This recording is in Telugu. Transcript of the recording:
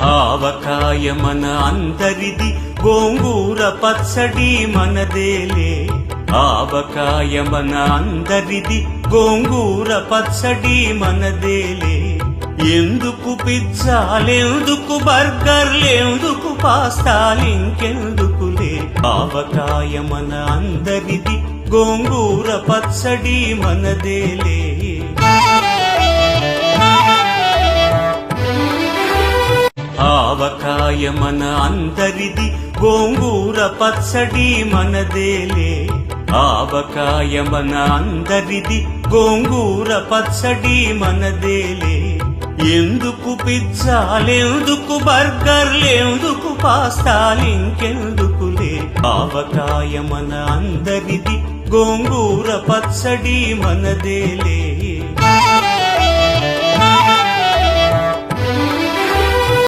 ఆవకాయ మన అందరిది, గోంగూర పచ్చడి మనదేలే. ఆవకాయ మన అందరిది, గోంగూర పచ్చడి మనదేలే. ఎందుకు పిజ్జాలెందుకు, బర్గర్లెందుకు, పాస్తాలింకెందుకులే. ఆవకాయ మన అందరిది, గోంగూర పచ్చడి మనదేలే. ఆవకాయ మన అందరిది, గోంగూర పచ్చడి మనదేలే. ఆవకాయ మన అందరిది, గోంగూర పచ్చడి మనదేలే. ఎందుకు పిజ్జాలెందుకు, బర్గర్లెందుకు, పాస్తాలింకెందుకులే. ఆవకాయ మన అందరిది, గోంగూర పచ్చడి మనదేలే.